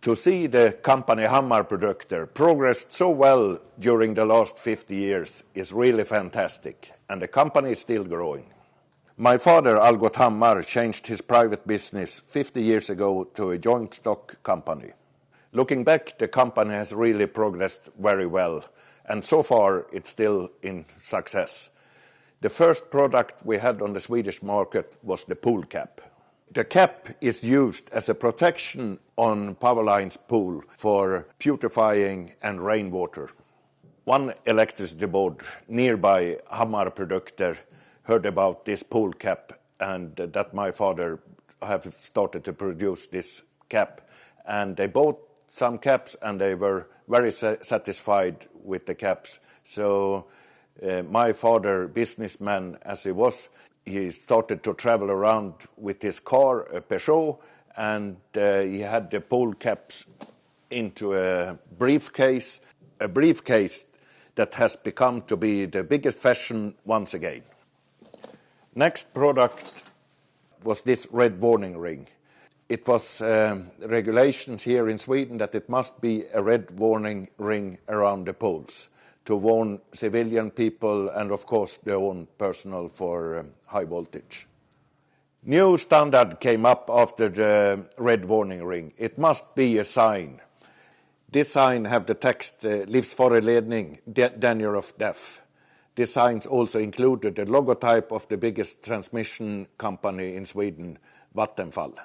To see the company Hammarprodukter progressed so well during the last 50 years is really fantastic, and the company is still growing. My father, Algot Hammar, changed his private business 50 years ago to a joint stock company. Looking back, the company has really progressed very well, and so far it's still in success. The first product we had on the Swedish market was the pool cap. The cap is used as a protection on power lines pool for purifying and rainwater. One electricity board nearby Hammarprodukter heard about this pool cap and that my father have started to produce this cap. And they bought some caps and they were very satisfied with the caps. So my father, businessman as he was, he started to travel around with his car, a Peugeot, and he had the pool caps into a briefcase that has become to be the biggest fashion once again. Next product was this red warning ring. It was regulations here in Sweden that it must be a red warning ring around the poles to warn civilian people and, of course, their own personnel for high voltage. New standard came up after the red warning ring. It must be a sign. This sign have the text livsfarlig ledning, danger of death. This sign also included the logotype of the biggest transmission company in Sweden, Vattenfall.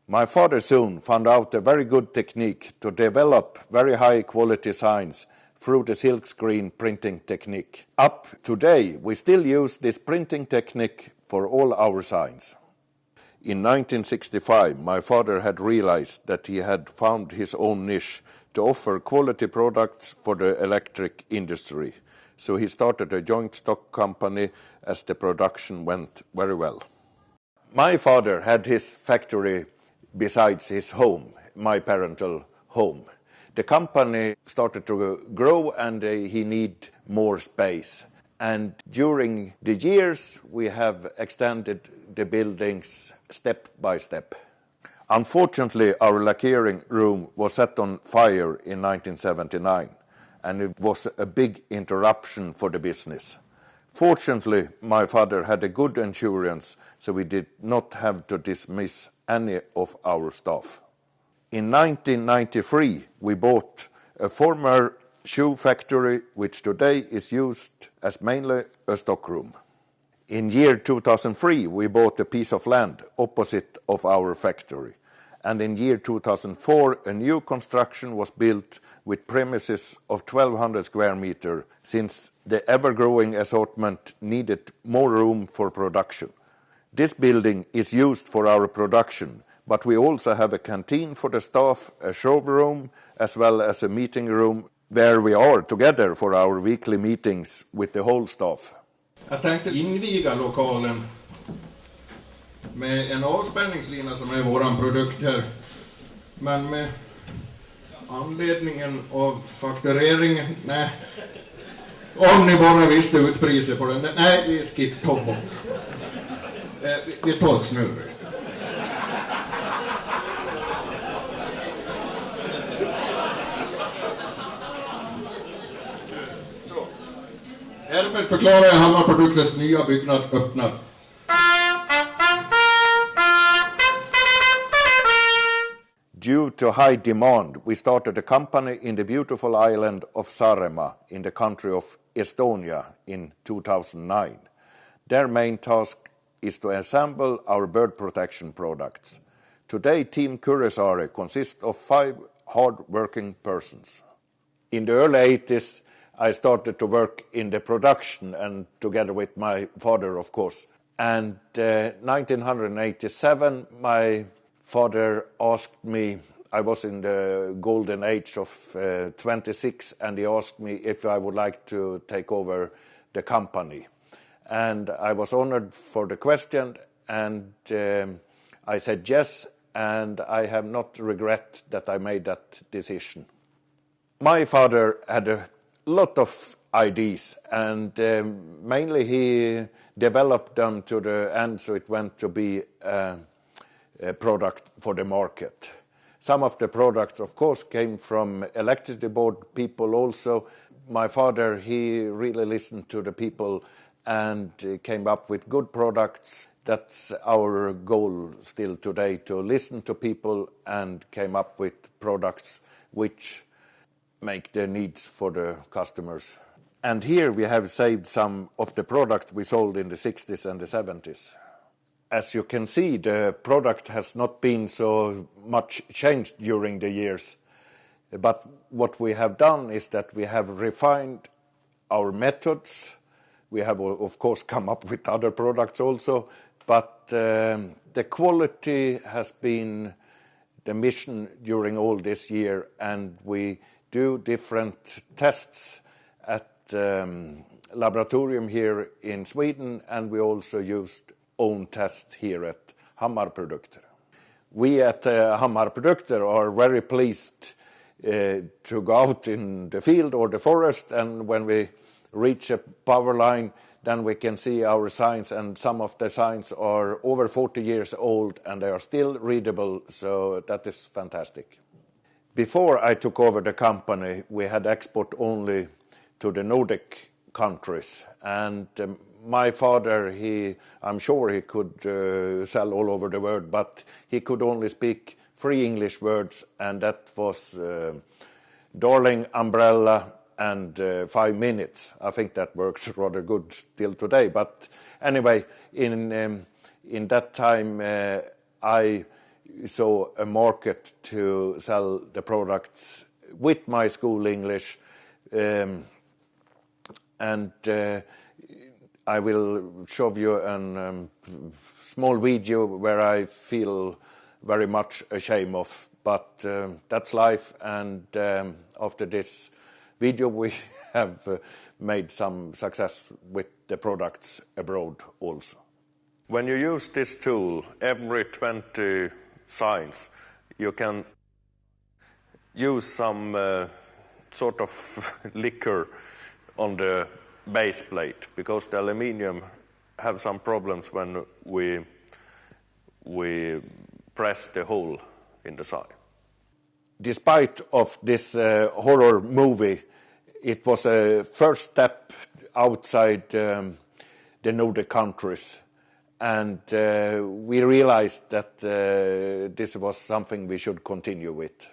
My father soon found out a very good technique to develop very high quality signs through the silkscreen printing technique. Up today, we still use this printing technique for all our signs. In 1965, my father had realized that he had found his own niche to offer quality products for the electric industry. So he started a joint stock company as the production went very well. My father had his factory besides his home, my parental home. The company started to grow and he needed more space. And during the years, we have extended the buildings step by step. Unfortunately, our lacquering room was set on fire in 1979, and it was a big interruption for the business. Fortunately, my father had a good insurance, so we did not have to dismiss any of our staff. In 1993, we bought a former shoe factory, which today is used as mainly a stockroom. In year 2003, we bought a piece of land opposite of our factory. And in year 2004, a new construction was built with premises of 1,200 square meters, since the ever-growing assortment needed more room for production. This building is used for our production, but we also have a canteen for the staff, a showroom, as well as a meeting room where we are together for our weekly meetings with the whole staff. Jag tänkte inviga lokalen med en avspänningslina som är våran produkt här. Men med anledningen av faktureringen, nej. Om ni bara visste utpriset på den. Nej, vi skippar bort. Vi tar ett snurr. Härmed förklarar jag Hammarprodukters nya byggnad öppnad. Due to high demand, we started a company in the beautiful island of Saaremaa in the country of Estonia in 2009. Their main task is to assemble our bird protection products. Today, Team Kuressaare consists of 5 hard-working persons. In the early 80s, I started to work in the production and together with my father, of course. And 1987, my father asked me, I was in the golden age of 26, and he asked me if I would like to take over the company. And I was honored for the question, and I said yes, and I have not regret that I made that decision. My father had a lot of ideas, and mainly he developed them to the end, so it went to be a product for the market. Some of the products, of course, came from electricity board people also. My father, he really listened to the people and came up with good products. That's our goal still today, to listen to people and came up with products which make the needs for the customers. And here we have saved some of the products we sold in the 60s and the 70s. As you can see, the product has not been so much changed during the years. But what we have done is that we have refined our methods. We have, of course, come up with other products also. But the quality has been the mission during all this year, and we do different tests at laboratorium here in Sweden, and we also used own test here at Hammarprodukter. We at Hammarprodukter are very pleased to go out in the field or the forest, and when we reach a power line, then we can see our signs, and some of the signs are over 40 years old and they are still readable, so that is fantastic. Before I took over the company, we had export only to the Nordic countries, and my father, I'm sure he could sell all over the world, but he could only speak 3 English words, and that was darling, umbrella, and 5 minutes. I think that works rather good still today. But anyway, in that time, I saw a market to sell the products with my school English, and I will show you a small video where I feel very much ashamed of, but that's life, and after this video we have made some success with the products abroad also. When you use this tool, every 20 signs, you can use some sort of liquor on the base plate, because the aluminium have some problems when we press the hole in the side. Despite of this horror movie, it was a first step outside the Nordic countries, and we realized that this was something we should continue with.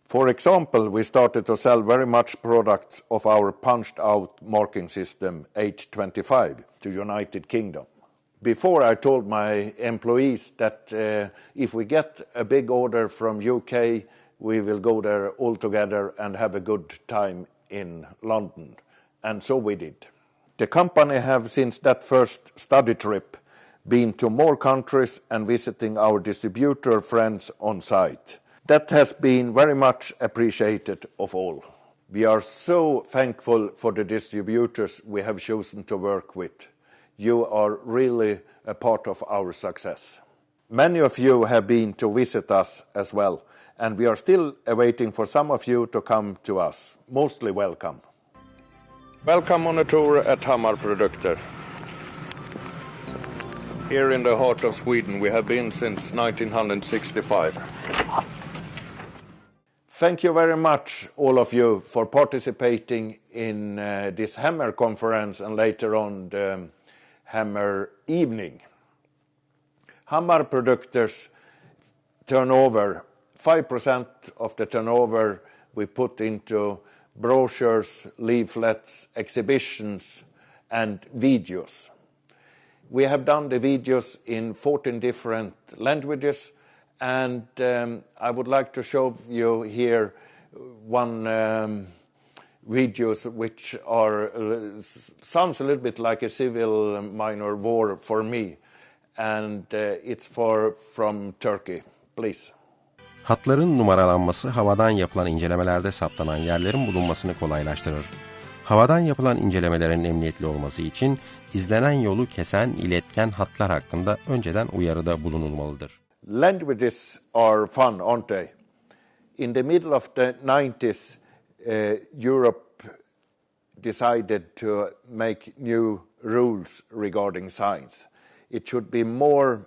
For example, we started to sell very much products of our punched out marking system H25 to United Kingdom. Before, I told my employees that if we get a big order from UK, we will go there all together and have a good time in London. And so we did. The company have, since that first study trip, been to more countries and visiting our distributor friends on site. That has been very much appreciated of all. We are so thankful for the distributors we have chosen to work with. You are really a part of our success. Many of you have been to visit us as well, and we are still awaiting for some of you to come to us. Mostly welcome. Welcome on a tour at Hammarprodukter. Here in the heart of Sweden, we have been since 1965. Thank you very much, all of you, for participating in this Hammer conference and later on the Hammer evening. Hammarprodukter's turnover, 5% of the turnover we put into brochures, leaflets, exhibitions, and videos. We have done the videos in 14 different languages, and I would like to show you here one videos which are sounds a little bit like a civil minor war for me, and it's from Turkey. Please. Hatların numaralanması havadan yapılan incelemelerde saptanan yerlerin bulunmasını kolaylaştırır. Havadan yapılan incelemelerin emniyetli olması için izlenen yolu kesen iletken hatlar hakkında önceden uyarıda bulunulmalıdır. Languages are fun, aren't they? In the middle of the 90s, Europe decided to make new rules regarding signs. It should be more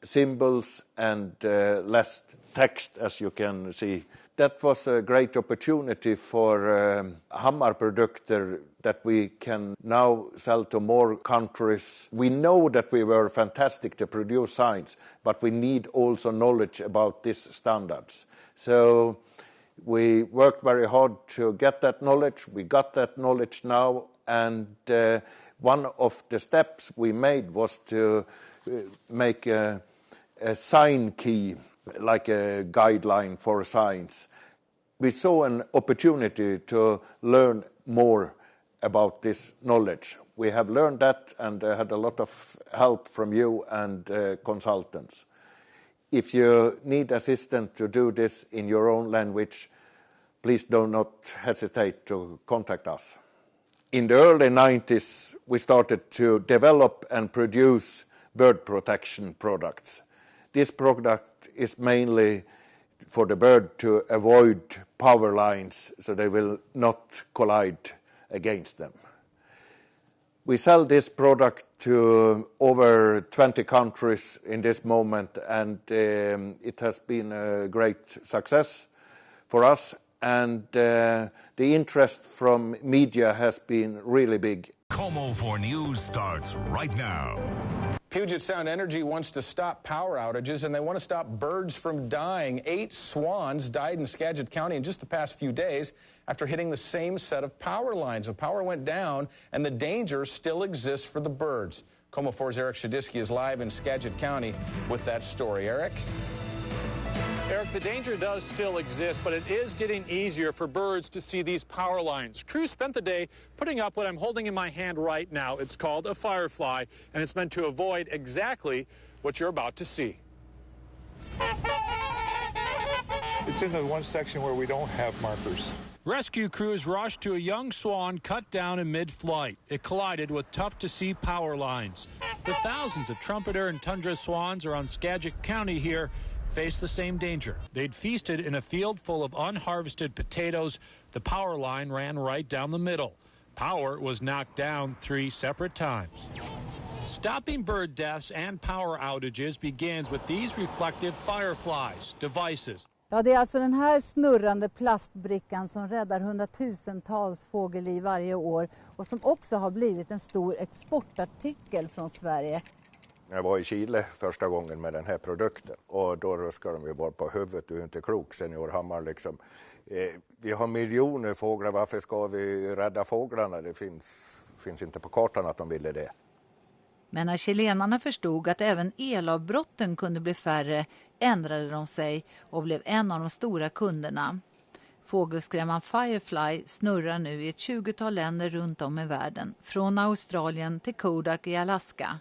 symbols and less text, as you can see. That was a great opportunity for Hammarprodukter that we can now sell to more countries. We know that we were fantastic to produce signs, but we need also knowledge about these standards. So we worked very hard to get that knowledge. We got that knowledge now, and one of the steps we made was to make a sign key, like a guideline for signs. We saw an opportunity to learn more about this knowledge. We have learned that and had a lot of help from you and consultants. If you need assistance to do this in your own language, please do not hesitate to contact us. In the early 90s, we started to develop and produce bird protection products. This product is mainly for the bird to avoid power lines so they will not collide against them. We sell this product to over 20 countries in this moment, and it has been a great success for us, and the interest from media has been really big. Como 4 News starts right now. Puget Sound Energy wants to stop power outages, and they want to stop birds from dying. 8 swans died in Skagit County in just the past few days after hitting the same set of power lines. The power went down, and the danger still exists for the birds. Como 4's Eric Shadisky is live in Skagit County with that story. Eric? Eric, the danger does still exist, but it is getting easier for birds to see these power lines. Crews spent the day putting up what I'm holding in my hand right now. It's called a firefly, and it's meant to avoid exactly what you're about to see. It's in the one section where we don't have markers. Rescue crews rushed to a young swan cut down in mid-flight. It collided with tough-to-see power lines. The thousands of trumpeter and tundra swans around Skagit County here face the same danger. They'd feasted in a field full of unharvested potatoes. The power line ran right down the middle. Power was knocked down 3 separate times. Stopping bird deaths and power outages begins with these reflective fireflies, devices. Ja, det är alltså den här snurrande plastbrickan som räddar hundratusentals fågelliv varje år och som också har blivit en stor exportartikel från Sverige. Jag var i Chile första gången med den här produkten, och då ruskar de ju bara på huvudet. Du är inte klok, senior Hammar liksom. Vi har miljoner fåglar, varför ska vi rädda fåglarna? Det finns inte på kartan att de ville det. Men när chilenarna förstod att även elavbrotten kunde bli färre ändrade de sig och blev en av de stora kunderna. Fågelskrämman Firefly snurrar nu i ett 20-tal länder runt om i världen, från Australien till Kodak i Alaska.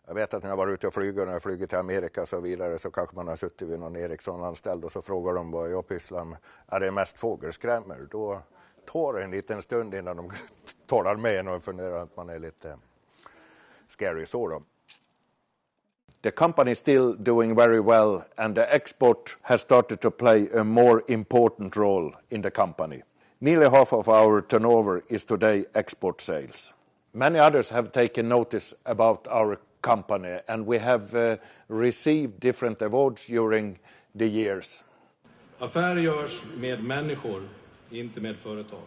Jag vet att när jag var ute och flyger, när jag flyger till Amerika och så vidare, så kanske man har suttit vid någon Ericsson-anställd och så frågar de vad jag pysslar med. Är det mest fågelskrämmor? Då tar det en liten stund innan de talar med en och funderar att man är lite scary så då. The company is still doing very well, and the export has started to play a more important role in the company. Nearly half of our turnover is today export sales. Many others have taken notice about our company, and we have received different awards during the years. Affärer görs med människor, inte med företag.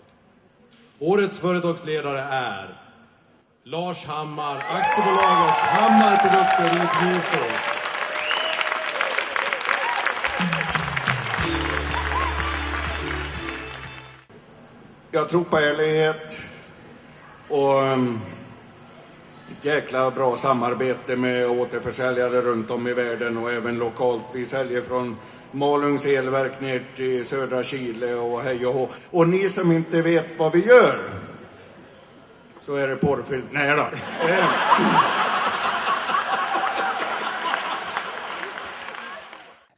Årets företagsledare är Lars Hammar, aktiebolaget Hammarprodukter i Djursås. Jag tror på ärlighet och ett jäkla bra samarbete med återförsäljare runt om i världen och även lokalt. Vi säljer från Malungs elverk ner till södra Chile och hej och hå. Och ni som inte vet vad vi gör, så är det porrfilm. Nej då.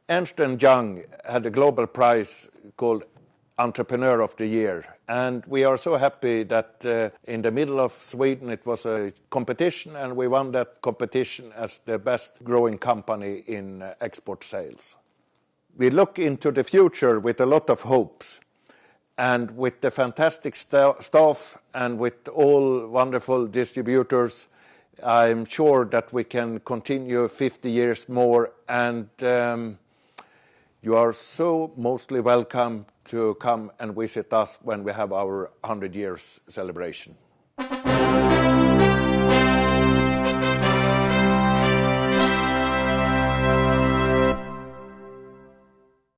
Ernst & Young had a global prize called Entrepreneur of the Year, and we are so happy that in the middle of Sweden it was a competition, and we won that competition as the best growing company in export sales. We look into the future with a lot of hopes, and with the fantastic staff and with all wonderful distributors, I'm sure that we can continue 50 years more, and you are so mostly welcome to come and visit us when we have our 100 years celebration.